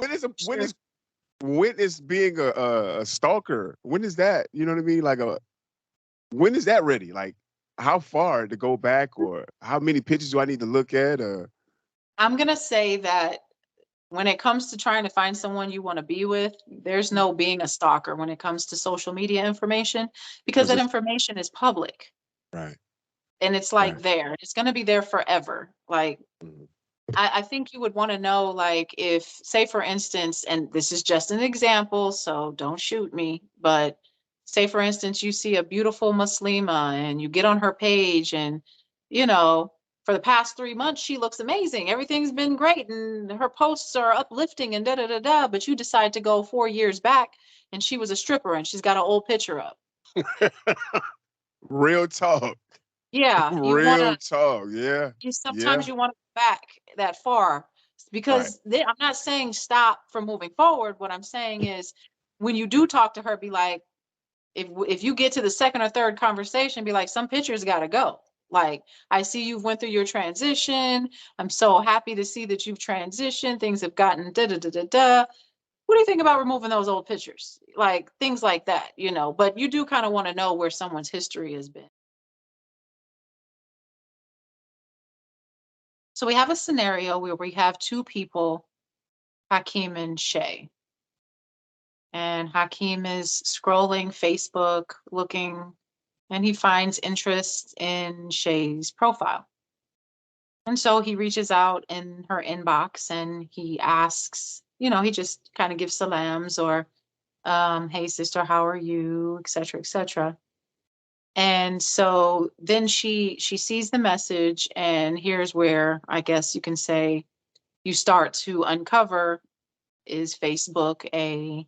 when is a Sure. when is being a stalker? When is that? You know what I mean? Like when is that ready? Like how far to go back, or how many pictures do I need to look at? I'm gonna say that when it comes to trying to find someone you want to be with, there's no being a stalker when it comes to social media information, because Because that it's information is public right, and it's right. like there. It's gonna be there forever. Like Mhm. I think you would want to know, like, if, say, for instance, and this is just an example, so don't shoot me, but say, for instance, you see a beautiful Muslima and you get on her page and, you know, for the past 3 months, she looks amazing. Everything's been great and her posts are uplifting and da da da da. But you decide to go 4 years back and she was a stripper and she's got an old picture up. Real talk. Yeah, you want Real to talk. Yeah. you Yeah. sometimes you want to go back that far Right. because I'm not saying stop from moving forward. What I'm saying is when you do talk to her, be like, if you get to the second or third conversation, be like, some pictures got to go. Like, I see you've went through your transition. I'm so happy to see that you've transitioned. Things have gotten da da da da da. What do you think about removing those old pictures? Like things like that, you know. But you do kind of want to know where someone's history has been. So we have a scenario where we have two people, Hakeem and Shay. And Hakeem is scrolling Facebook looking, and he finds interest in Shay's profile. And so he reaches out in her inbox and he asks, he just kind of gives salams or, hey, sister, how are you, et cetera, et cetera. And so then she sees the message, and here's where I guess you can say you start to uncover, is Facebook a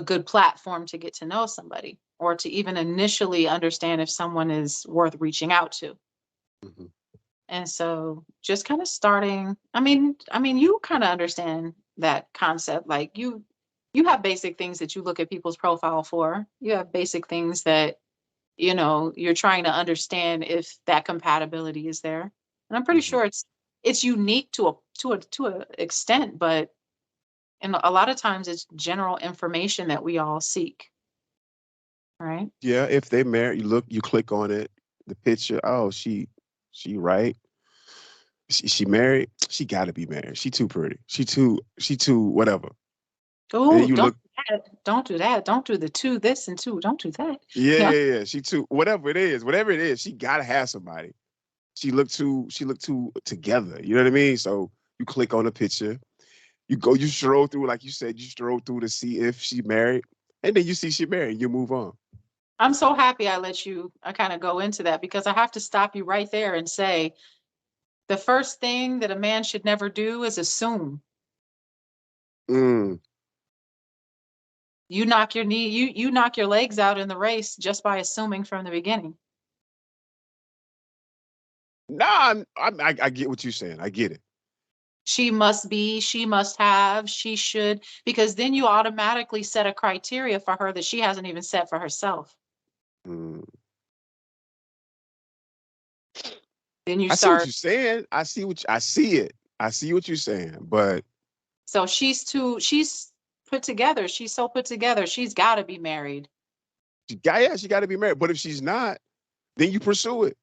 good platform to get to know somebody or to even initially understand if someone is worth reaching out to. Mhm. And so just kind of starting, I mean you kind of understand that concept. Like you have basic things that you look at people's profile for. You have basic things that you're trying to understand if that compatibility is there. And I'm pretty Mhm. sure it's unique to a extent, but and a lot of times it's general information that we all seek, right? Yeah. If they married, you look, you click on it, the picture. Oh, she right. She married. She got to be married. She too pretty. She too whatever. And then Oh, you don't look. do that. Don't do that. Don't do the two this and two. Don't do that. Yeah, Yeah. yeah, yeah. She too whatever it is. Whatever it is, she got to have somebody. She looked too together. You know what I mean? So you click on the picture. You go. You stroll through, like you said. You stroll through to see if she married, and then you see she married. You move on. I'm so happy I let you I kind of go into that because I have to stop you right there and say the first thing that a man should never do is assume. Mm. You knock your legs out in the race just by assuming from the beginning. Nah, I get what you're saying. I get it. She must be, she must have, she should, because then you automatically set a criteria for her that she hasn't even set for herself. Mm. Then you I see what start. you're saying. I see it. I see what you're saying. But So she's put together. She's so put together. She's got to be married. she got to be married. But if she's not, then you pursue it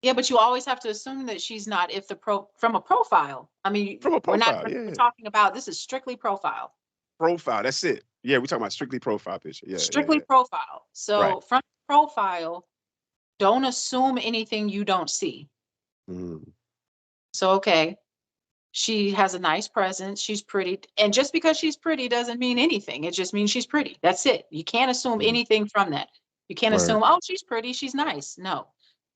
Yeah, but you always have to assume that she's not if the from a profile. I mean, from a we're not profile. we're Yeah, talking about this is strictly profile. profile. That's it. Yeah, we're talking about strictly profile picture. Yeah, yeah, Strictly yeah. profile. Right. So from profile, don't assume anything you don't see. Mm. So okay, she has a nice presence. She's pretty. And just because she's pretty doesn't mean anything. It just means she's pretty. That's it. You can't assume Mm. anything from that. You can't Word. assume, oh, she's pretty. She's nice. No.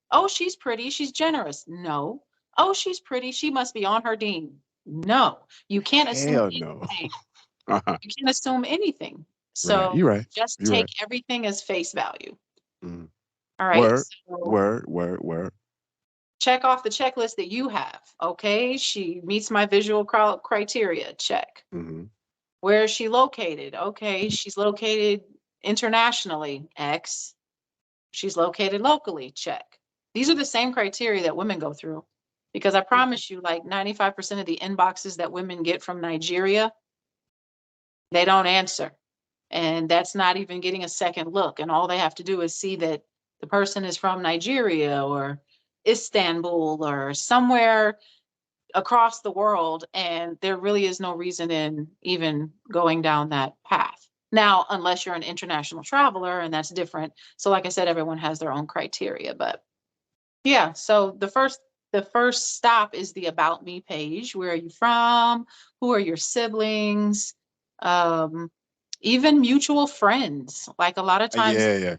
Oh, she's pretty. She's generous. No. Oh, she's pretty. She must be on her dean. No. You can't assume Hell no. anything. Uh-huh. You can't assume anything. Right. So You're right. just You're take right. everything as face value. Mm. All right. Word. So Word. Word. Word. check off the checklist that you have. Okay. She meets my visual criteria. Check. Mm-hmm. Where is she located? Okay, she's located internationally. X. She's located locally. Check. These are the same criteria that women go through. Because I promise you, like 95% of the inboxes that women get from Nigeria, they don't answer. And that's not even getting a second look. And all they have to do is see that the person is from Nigeria or Istanbul or somewhere across the world. And there really is no reason in even going down that path. Now, unless you're an international traveler, and that's different. So like I said, everyone has their own criteria. But yeah, so the first stop is the About Me page. Where are you from? Who are your siblings? Even mutual friends. Like a lot of times, Yeah.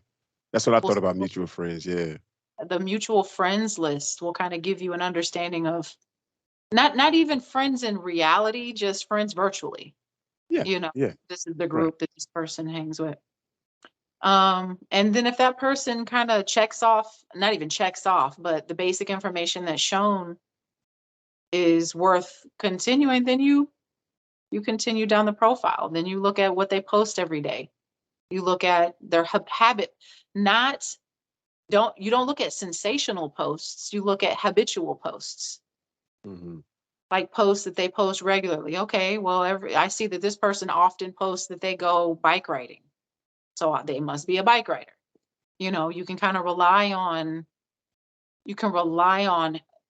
That's what I we'll, thought about mutual friends. Yeah. the mutual friends list will kind of give you an understanding of not even friends in reality, just friends virtually. Yeah. You know, Yeah. this is the Right. group that this person hangs with. And then if that person kind of checks off, not even checks off, but the basic information that's shown is worth continuing, then you continue down the profile. Then you look at what they post every day. You look at their habit. Not you don't look at sensational posts. You look at habitual posts, Hmm. like posts that they post regularly. Okay, well, I see that this person often posts that they go bike riding, so they must be a bike rider. You know, you can kind of rely on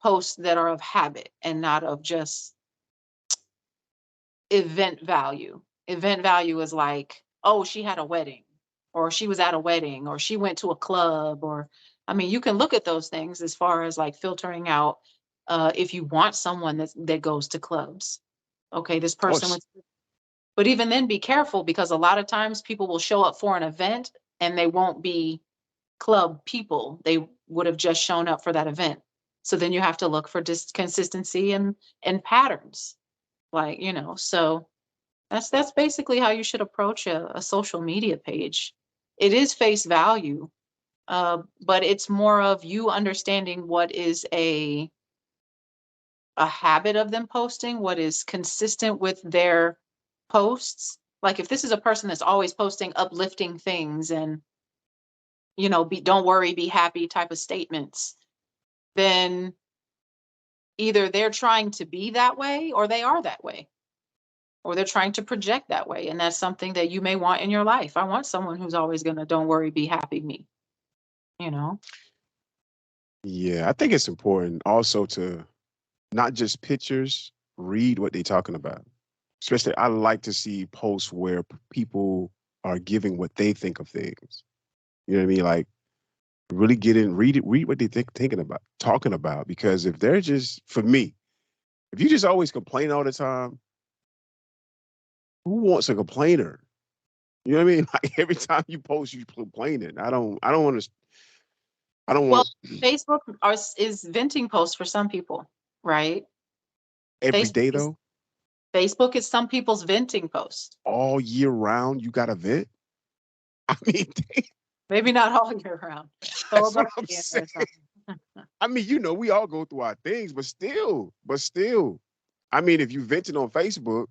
posts that are of habit and not of just event value. Event value is like, oh, she had a wedding, or she was at a wedding, or she went to a club, or I mean, you can look at those things as far as like filtering out if you want someone that goes to clubs. Okay, this Of person course. was, but even then, be careful because a lot of times people will show up for an event and they won't be club people. They would have just shown up for that event. So then you have to look for just consistency and patterns, like, so that's basically how you should approach a social media page. It is face value, but it's more of you understanding what is a habit of them posting, what is consistent with their posts. Like if this is a person that's always posting uplifting things and don't worry, be happy type of statements, then either they're trying to be that way or they are that way, or they're trying to project that way. And that's something that you may want in your life. I want someone who's always going to, don't worry, be happy me, you know? Yeah. I think it's important also to not just pictures, read what they're talking about. Especially, I like to see posts where people are giving what they think of things. You know what I mean? Like, really get in, read it, read what they thinking about, talking about. Because if they're just, for me, if you just always complain all the time, who wants a complainer? You know what I mean? Like every time you post, you complaining. I don't want to. I don't Well, want Facebook is venting posts for some people, right? every Facebook day is though, Facebook is some people's venting post. all year round. You got to vent. I mean, Maybe not all year round. Throw a that's what I'm birthday in saying. there or something. I mean, we all go through our things, but still. I mean, if you venting on Facebook,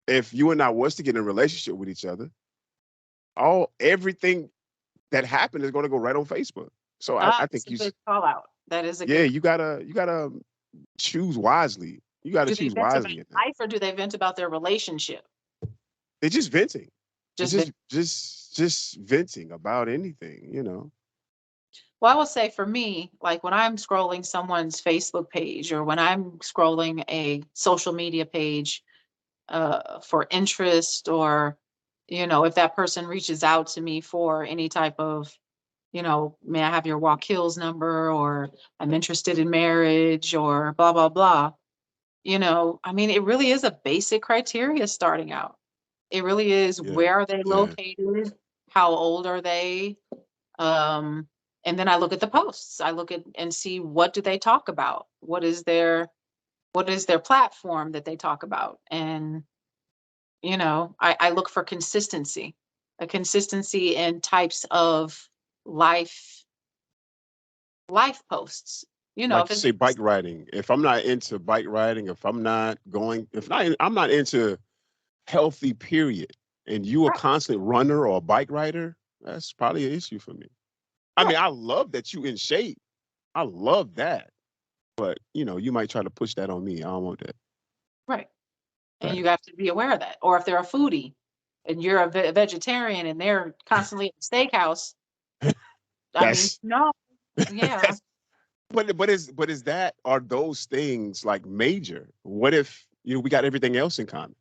if you and I was to get in a relationship with each other, everything that happened is going to go right on Facebook. So I That's think a good call out. That is a yeah, good. you gotta choose wisely. You gotta Do they choose vent about wisely in that. life or do they vent about their relationship? They're just venting. It's Just vent. just venting about anything. Well, I will say for me, like when I'm scrolling someone's Facebook page or when I'm scrolling a social media page for interest, or, if that person reaches out to me for any type of, may I have your Walk Hills number, or I'm interested in marriage, or blah, blah, blah. I mean, it really is a basic criteria starting out. It really is. Yeah, Where are they yeah. located? How old are they? Um, and then I look at the posts. I look at and see, what do they talk about? What is their platform that they talk about? And I look for consistency, a consistency in types of life life posts. Like If you it's say, bike riding. If I'm not into bike riding, I'm not into healthy, period, and you a right, constant runner or a bike rider, that's probably an issue for me. I right. mean, I love that you in shape. I love that. But you might try to push that on me. I don't want that. Right. And Right. you have to be aware of that. Or if they're a foodie and you're a vegetarian and they're constantly at the steakhouse, I mean, That's no, yeah, but is that are those things like major? What if we got everything else in common?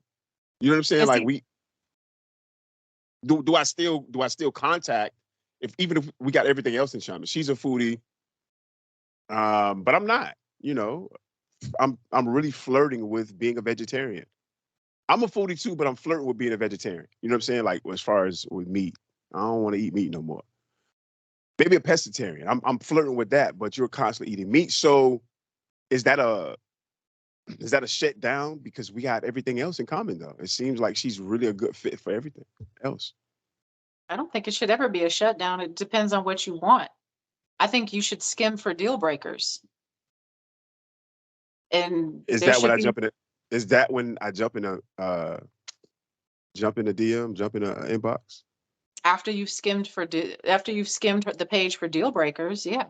You know what I'm saying? and Like see, we do I still contact if even if we got everything else in common? She's a foodie, but I'm not. You know, I'm really flirting with being a vegetarian. I'm a foodie too, but I'm flirting with being a vegetarian. You know what I'm saying? Like as far as with meat, I don't want to eat meat no more. Maybe a pescatarian. I'm flirting with that, but you're constantly eating meat. So is that a is that a shut down because we got everything else in common though? It seems like she's really a good fit for everything else. I don't think it should ever be a shutdown. It depends on what you want. I think you should skim for deal breakers. And Is there that when should I be, jump in it? Is that when I jump in the DM, jump in the inbox? after you've skimmed the page for deal breakers, yeah.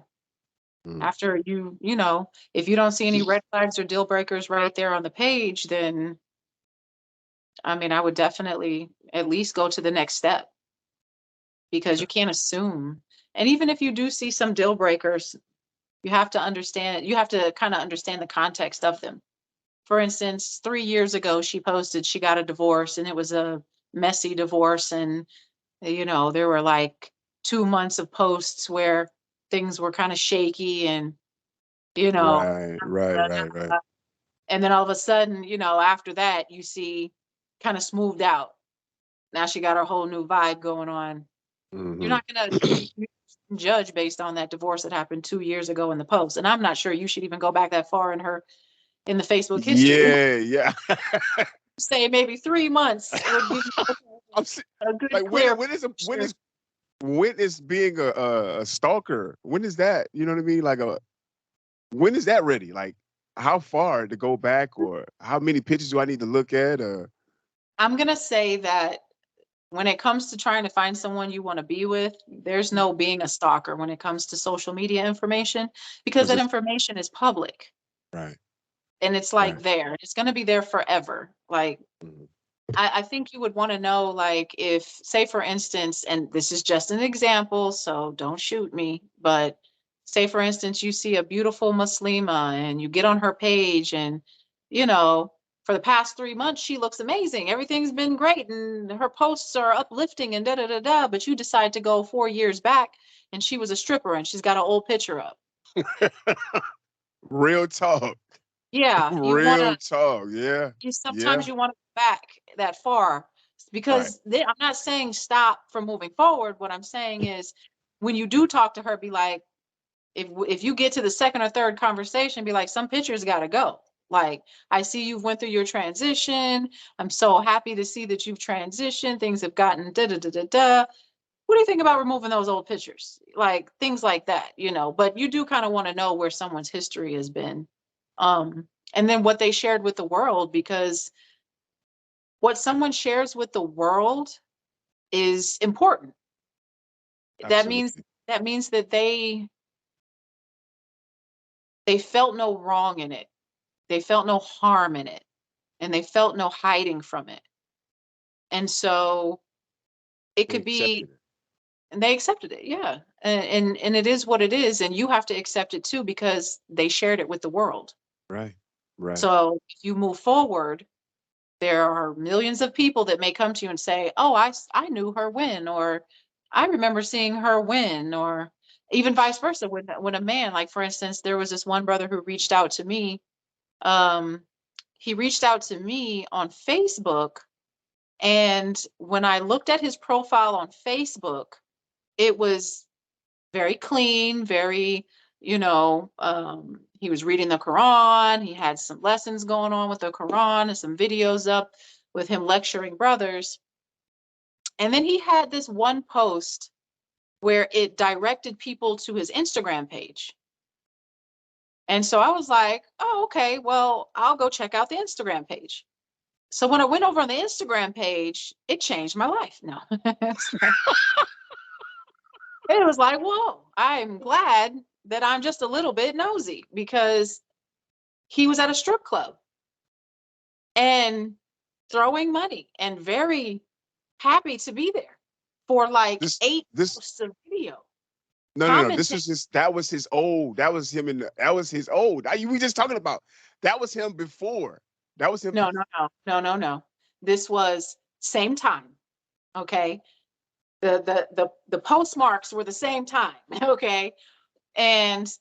Mm. After if you don't see any red flags or deal breakers right there on the page, then I mean, I would definitely at least go to the next step because you can't assume. And even if you do see some deal breakers, you have to kind of understand the context of them. For instance, 3 years ago, she posted she got a divorce and it was a messy divorce. And, there were like 2 months of posts where things were kind of shaky and, you know, Right, right, right, right. and then all of a sudden, after that, you see kind of smoothed out. Now she got her whole new vibe going on. You're Hmm. not gonna you judge based on that divorce that happened 2 years ago in the post. And I'm not sure you should even go back that far in the Facebook history. Yeah, yeah. Say maybe 3 months would give you I'm a good like clear picture. when is being a stalker? When is that? You know what I mean? Like when is that ready? Like how far to go back, or how many pictures do I need to look at? I'm gonna say that when it comes to trying to find someone you want to be with, there's no being a stalker when it comes to social media information because Because that it's information is public right, and it's like right. there. It's gonna be there forever. Like Mhm. I think you would want to know, like, if, say, for instance, and this is just an example, so don't shoot me, but say, for instance, you see a beautiful Muslima and you get on her page and, you know, for the past 3 months, she looks amazing. Everything's been great and her posts are uplifting and da da da da. But you decide to go 4 years back and she was a stripper and she's got an old picture up. Real talk. Yeah, you want Real to talk. Yeah. sometimes Yeah. you want to go back that far Right. because I'm not saying stop from moving forward. What I'm saying is when you do talk to her, be like, if you get to the second or third conversation, be like, some pictures got to go. Like, I see you went through your transition. I'm so happy to see that you've transitioned. Things have gotten da da da da da. What do you think about removing those old pictures? Like things like that, but you do kind of want to know where someone's history has been. And then what they shared with the world, because what someone shares with the world is important. That means Absolutely. that they felt no wrong in it. They felt no harm in it, and they felt no hiding from it. And so it They could be, accepted it. and they accepted it, yeah. And it is what it is, and you have to accept it too because they shared it with the world. Right. Right. So if you move forward, there are millions of people that may come to you and say, "Oh, I knew her when," or "I remember seeing her when," or even vice versa. When a man, like for instance, there was this one brother who reached out to me. Um, he reached out to me on Facebook, and when I looked at his profile on Facebook, it was very clean, very, he was reading the Quran. He had some lessons going on with the Quran and some videos up with him lecturing brothers. And then he had this one post where it directed people to his Instagram page. And so I was like, oh, okay, well, I'll go check out the Instagram page. So when I went over on the Instagram page, it changed my life. No. It was like, whoa, I'm glad that I'm just a little bit nosy because he was at a strip club and throwing money and very happy to be there for like This 8 this posts of video. no. This Commenting. was his. That was his old. That was him in. That was his old. We just talking about. That was him before. That was him. No. This was same time. Okay. The postmarks were the same time. Okay. And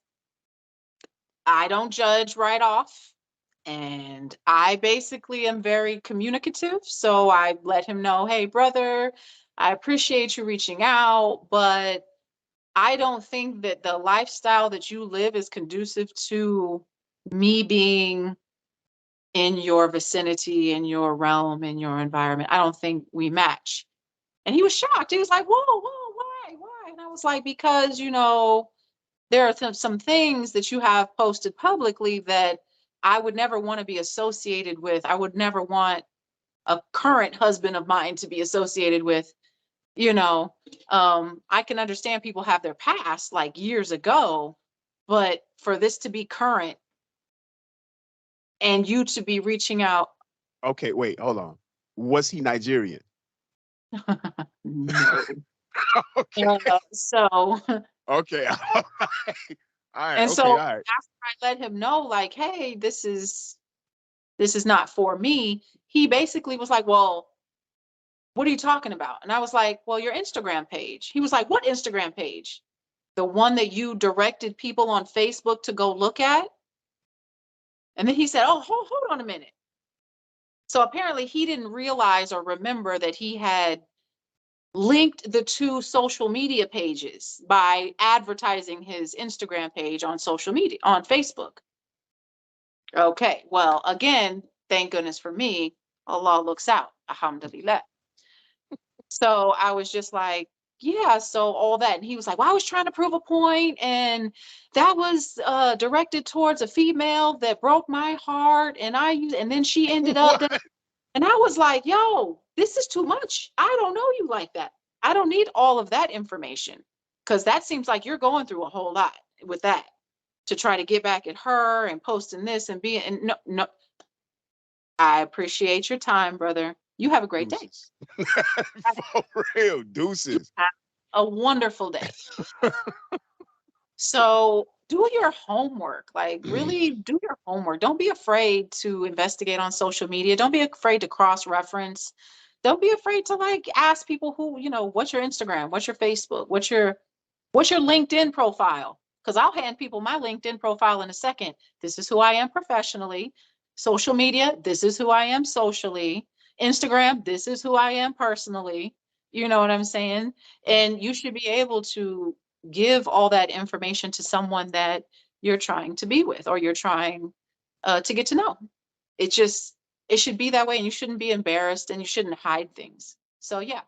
I don't judge right off. And I basically am very communicative. So I let him know, hey, brother, I appreciate you reaching out, but I don't think that the lifestyle that you live is conducive to me being in your vicinity, in your realm, in your environment. I don't think we match. And he was shocked. He was like, whoa, why? And I was like, because, there are some things that you have posted publicly that I would never want to be associated with. I would never want a current husband of mine to be associated with. I can understand people have their past like years ago, but for this to be current and you to be reaching out. Okay, wait, hold on. Was he Nigerian? No. Okay. So Okay. All right. and Okay. so All right. after I let him know, like, hey, this is not for me, he basically was like, well, what are you talking about? And I was like, well, your Instagram page. He was like, what Instagram page? The one that you directed people on Facebook to go look at? And then he said, oh, hold on a minute. So apparently he didn't realize or remember that he had linked the two social media pages by advertising his Instagram page on social media, on Facebook. Okay, well, again, thank goodness for me, Allah looks out, alhamdulillah. So I was just like, yeah, so all that. And he was like, well, I was trying to prove a point, and that was directed towards a female that broke my heart, and then she ended up, and I was like, yo, this is too much. I don't know you like that. I don't need all of that information, because that seems like you're going through a whole lot with that to try to get back at her and posting this and being, and no. I appreciate your time, brother. You have a great day. For real, deuces. A wonderful day. So do your homework. Like, really do your homework. Don't be afraid to investigate on social media. Don't be afraid to cross-reference. Don't be afraid to like ask people who, what's your Instagram? What's your Facebook? What's your LinkedIn profile? Because I'll hand people my LinkedIn profile in a second. This is who I am professionally. Social media, this is who I am socially. Instagram, this is who I am personally. You know what I'm saying? And you should be able to give all that information to someone that you're trying to be with, or you're trying to get to know. It should be that way, and you shouldn't be embarrassed, and you shouldn't hide things. So yeah.